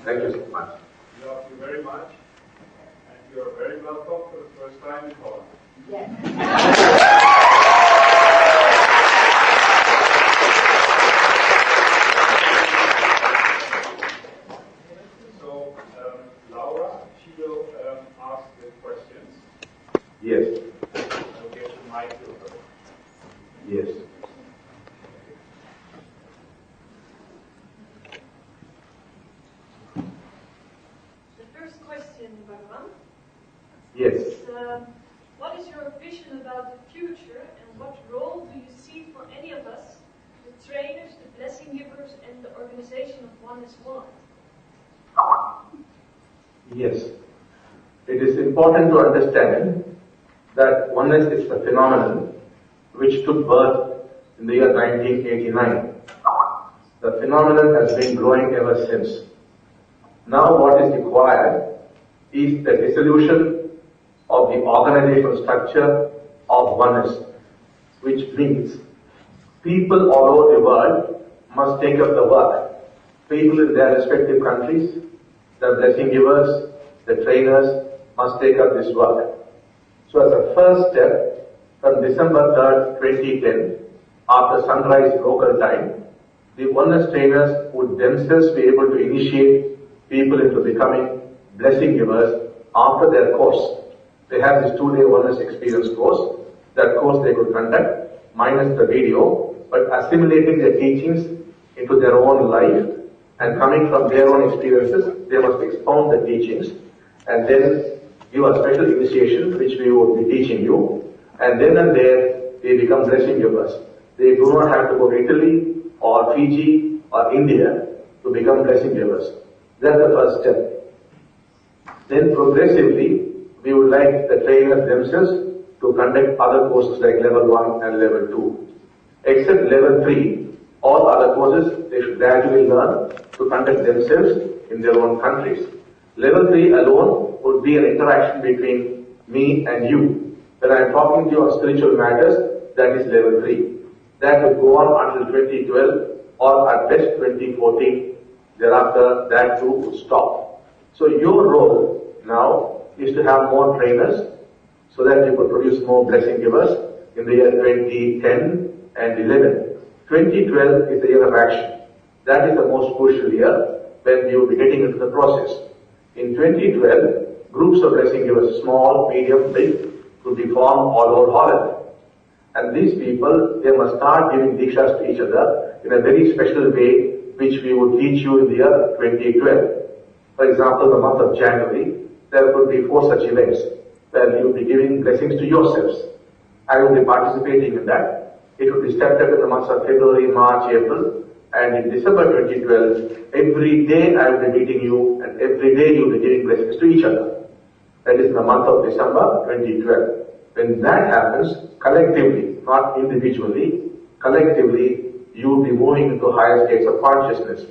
Thank you so much. Love you very much. And you're very welcome for the first time in Holland. Yes. So, Laura, she will ask the questions. Yes. I'll give the mic to her. Yes. The first question, Bachchan. Yes. Is, what is your vision about the future and what role do you see for any of us, the trainers, the blessing givers, and the organization of One is One? Yes. It is important to understand that oneness is a phenomenon which took birth in the year 1989. The phenomenon has been growing ever since. Now what is required is the dissolution of the organizational structure of oneness, which means people all over the world must take up the work. People in their respective countries, the blessing givers, the trainers must take up this work. So as a first step, from December 3rd, 2010, after sunrise local time, the oneness trainers would themselves be able to initiate people into becoming blessing givers after their course. They have this 2-day oneness experience course. That course they could conduct, minus the video, but assimilating their teachings into their own life and coming from their own experiences, they must expound the teachings and then give a special initiation which we will be teaching you, and then and there they become blessing givers. They do not have to go to Italy or Fiji or India to become blessing givers. That's the first step. Then progressively, we would like the trainers themselves to conduct other courses like level 1 and level 2. Except level 3, all other courses they should gradually learn to conduct themselves in their own countries. Level 3 alone would be an interaction between me and you. When I am talking to you on spiritual matters, that is level 3. That would go on until 2012 or at best 2014. Thereafter, that too would stop. So your role now is to have more trainers so that you could produce more blessing givers in the year 2010 and 11. 2012 is the year of action. That is the most crucial year when you will be getting into the process. In 2012, groups of blessing givers, small, medium, big, will be formed all over Holland. And these people, they must start giving dikshas to each other in a very special way, which we would teach you in the year 2012. For example, the month of January, there could be 4 such events where you will be giving blessings to yourselves. I will be participating in that. It will be stepped up in the months of February, March, April, and in December 2012, every day I will be meeting you and every day you will be giving blessings to each other. That is in the month of December 2012. When that happens, collectively, not individually, collectively, you will be moving into higher states of consciousness.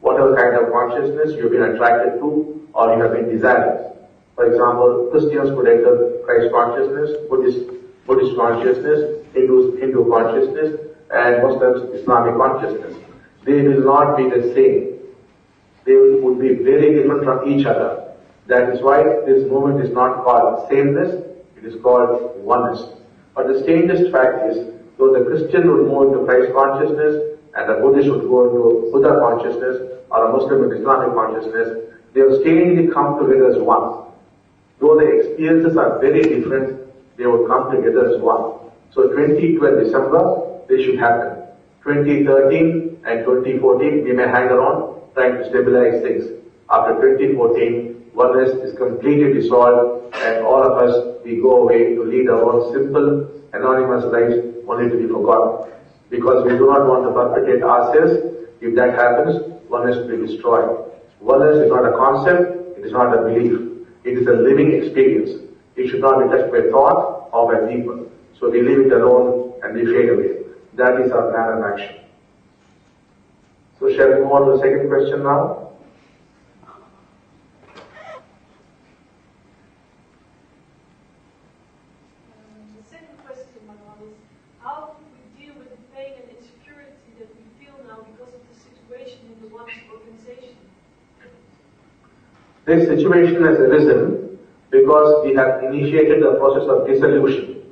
Whatever kind of consciousness you have been attracted to or you have been desiring. For example, Christians could enter Christ consciousness, Buddhist consciousness, Hindu consciousness, and Muslims Islamic consciousness. They will not be the same. They would be very different from each other. That is why this movement is not called sameness, it is called oneness. But the strangest fact is, though the Christian would move into Christ consciousness and the Buddhist would go into Buddha consciousness or a Muslim into Islamic consciousness, they have strangely come together as one. Though the experiences are very different, they would come together as one. So 2012 December, they should happen. 2013 and 2014, we may hang around trying to stabilize things. After 2014, oneness is completely dissolved and all of us, we go away to lead our own simple, anonymous lives only to be forgotten. Because we do not want to perpetuate ourselves. If that happens, oneness will be destroyed. Oneness is not a concept, it is not a belief. It is a living experience. It should not be touched by thought or by people. So we leave it alone and we fade away. That is our plan of action. So shall we move on to the second question now? The second question, Bachchan, is how do we deal with the pain and insecurity that we feel now because of the situation in the One's organization? This situation has arisen because we have initiated the process of dissolution.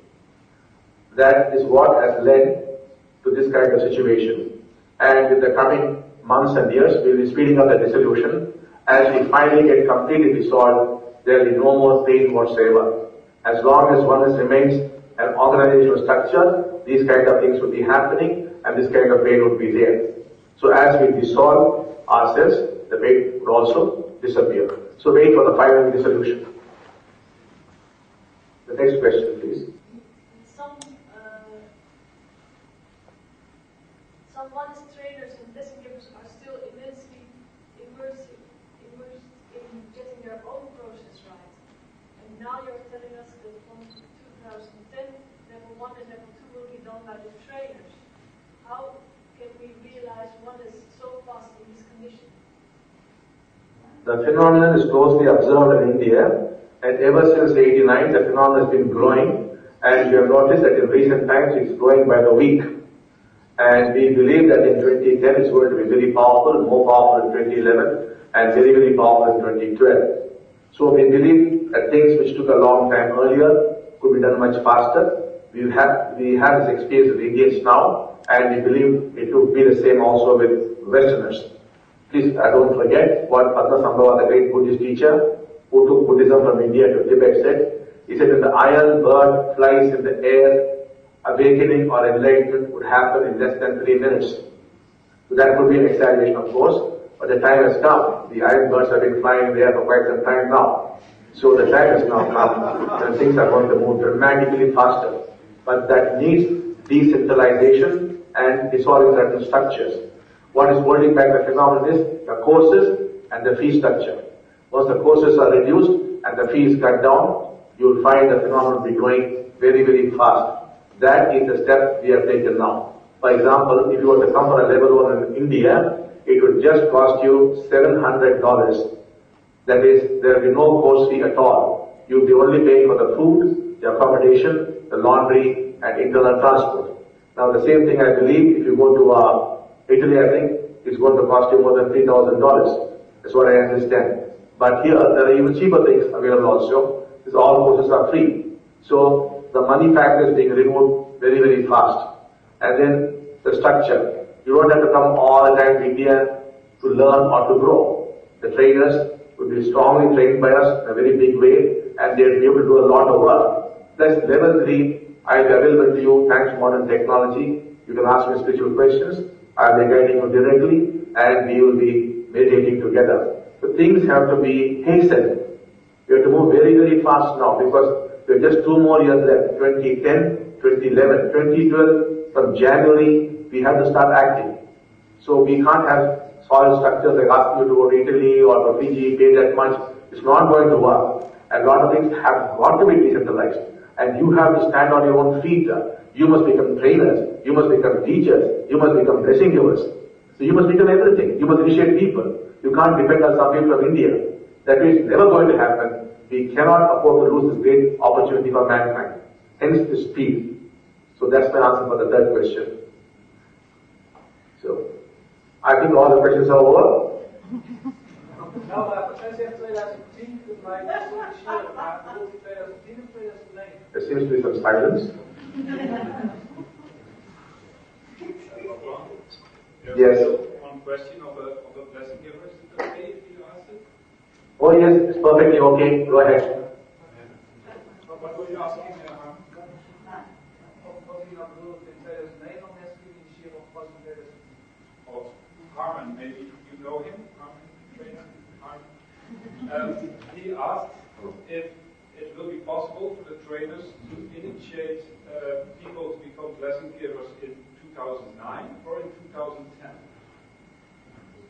That is what has led to this kind of situation. And in the coming months and years, we will be speeding up the dissolution. As we finally get completely dissolved, there will be no more pain whatsoever. As long as one remains an organizational structure, these kind of things will be happening and this kind of pain would be there. So as we dissolve ourselves, the pain would also disappear. So wait for the final dissolution. The next question, please. Some honest traders and blessing givers are still immensely immersed in getting their own process right. And now you're telling us that from 2010, level 1 and level 2 will be done by the traders. How can we realize one is so fast in this condition? The phenomenon is closely observed in India, and ever since '89, the phenomenon has been growing, and you have noticed that in recent times it's growing by the week. And we believe that in 2010 it's going to be very powerful, more powerful in 2011, and very, very powerful in 2012. So we believe that things which took a long time earlier could be done much faster. We have this experience with Indians now, and we believe it will be the same also with Westerners. Please don't forget what Padma Sambhava, the great Buddhist teacher, who took Buddhism from India to Tibet, said. He said, when the iron bird flies in the air, awakening or enlightenment would happen in less than 3 minutes. So that could be an exaggeration, of course, but the time has come. The iron birds have been flying there for quite some time now. So the time has now come, and things are going to move dramatically faster. But that needs decentralization and dissolving certain structures. What is holding back the phenomenon is the courses and the fee structure. Once the courses are reduced and the fees cut down, you will find the phenomenon will be growing very, very fast. That is the step we have taken now. For example, if you were to come for a level 1 in India, it would just cost you $700. That is, there will be no course fee at all. You will be only paying for the food, the accommodation, the laundry, and internal transport. Now the same thing I believe, if you go to Italy, I think it's going to cost you more than $3,000. That's what I understand. But here, there are even cheaper things available also. These all courses are free. So the money factor is being removed very, very fast. And then the structure. You don't have to come all the time to India to learn or to grow. The trainers will be strongly trained by us in a very big way, and they'll be able to do a lot of work. Plus level 3, I'll be available to you thanks to modern technology. You can ask me spiritual questions. I'll be guiding you directly, and we will be meditating together. So things have to be hastened. We have to move very, very fast now because there are just 2 more years left. 2010, 2011, 2012, from January, we have to start acting. So we can't have solid structures like asking you to go to Italy or to Fiji, pay that much. It's not going to work. And a lot of things have got to be decentralized. And you have to stand on your own feet. You must become trainers. You must become teachers. You must become blessing givers. So you must become everything. You must initiate people. You can't depend on some people from India. That is never going to happen. We cannot afford to lose this great opportunity for mankind. Hence the speed. So that's my answer for the third question. So, I think all the questions are over. Nou, hij zegt 2010, dat wij introduceren, maar bedoelt hij 2010 of 2009? There seems to be some silence. Yes. One question of a blessing giver. Is it okay if you ask it? Oh yes, it's perfectly okay. Go ahead. What were you asking, Harm? Wat hij nou bedoelt in 2009 al net initiëren of pas in 2010? Of Harman, maybe you know him, Harman, trainer, Harman. He asked if it will be possible for the trainers to initiate people to become blessing givers in 2009 or in 2010.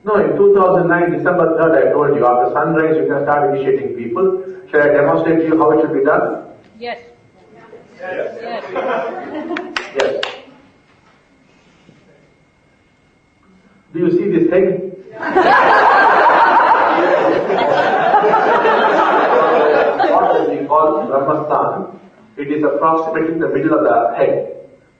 No, in 2009, December 3rd, I told you, after sunrise, you can start initiating people. Shall I demonstrate to you how it should be done? Yes. Yes. Yes. Yes. Do you see this head? What we call Brahmastan, it is approximately the middle of the head.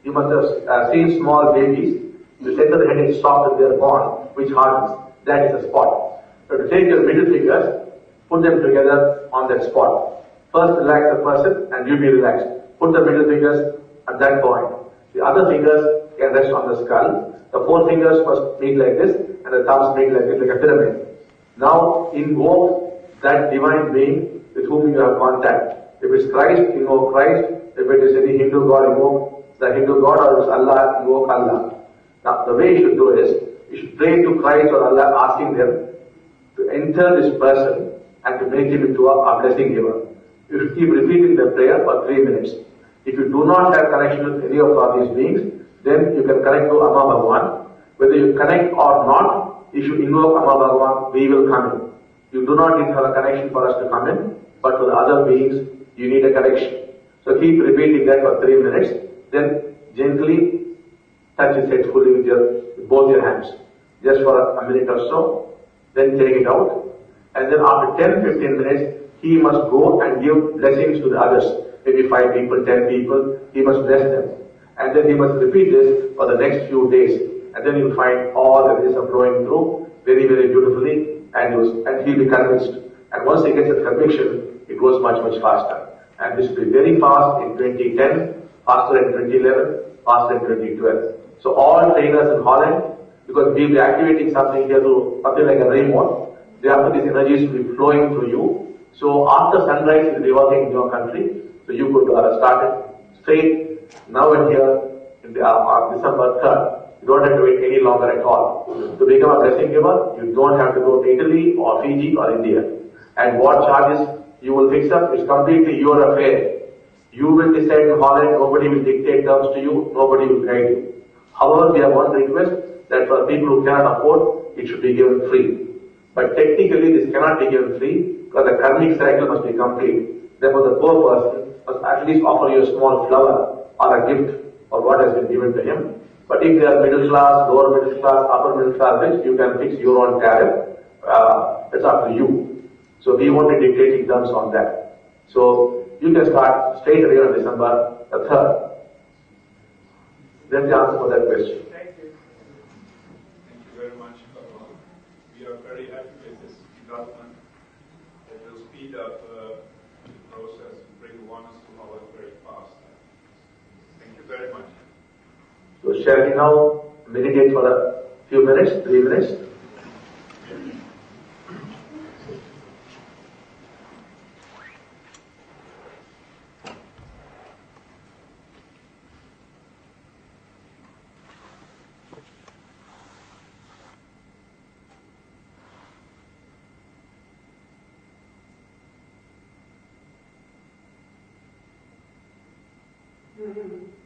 You must have seen small babies. The center of the head is soft and they are born, which hardens. That is the spot. So to take your middle fingers, put them together on that spot. First relax the person and you be relaxed. Put the middle fingers at that point. The other fingers can rest on the skull. The four fingers must meet like this and the thumbs meet like this, like a pyramid. Now invoke that divine being with whom you have contact. If it's Christ, invoke Christ. If it is any Hindu god, invoke the Hindu god, or if it's Allah, invoke Allah. Now the way you should do is, you should pray to Christ or Allah, asking them to enter this person and to make him into a blessing giver. You should keep repeating the prayer for 3 minutes. If you do not have connection with any of these beings, then you can connect to Amma Bhagavan. Whether you connect or not, you should invoke Amma Bhagavan, we will come in. You do not need to have a connection for us to come in, but for the other beings, you need a connection. So keep repeating that for 3 minutes, then gently touch his head fully with both your hands, just for a minute or so, then take it out, and then after 10-15 minutes, he must go and give blessings to the others. Maybe 5 people, 10 people, he must bless them. And then he must repeat this for the next few days. And then you'll find all the rays are flowing through very, very beautifully, and he'll be convinced. And once he gets that conviction, it goes much, much faster. And this will be very fast in 2010, faster in 2011, faster in 2012. So all trainers in Holland, because we'll be activating something here to something like a remote, therefore these energies will be flowing through you. So after sunrise, you'll be working in your country. So you could start it straight now and here in December 3rd. You don't have to wait any longer at all. To become a blessing giver, you don't have to go to Italy or Fiji or India. And what charges you will fix up is completely your affair. You will decide in Holland, nobody will dictate terms to you, nobody will guide you. However, we have one request that for people who cannot afford, it should be given free. But technically this cannot be given free because the karmic cycle must be complete. Therefore the poor person must at least offer you a small flower or a gift for what has been given to him. But if they are middle class, lower middle class, upper middle class rich, you can fix your own tariff. It's up to you. So we won't be dictating terms on that. So you can start straight away on December the 3rd. That's the answer for that question. Thank you. Thank you very much. We are very happy with this development. It will speed up the process and bring the oneness to Holland very fast. Thank you very much. So shall we now meditate for a few minutes, 3 minutes? Mm-hmm.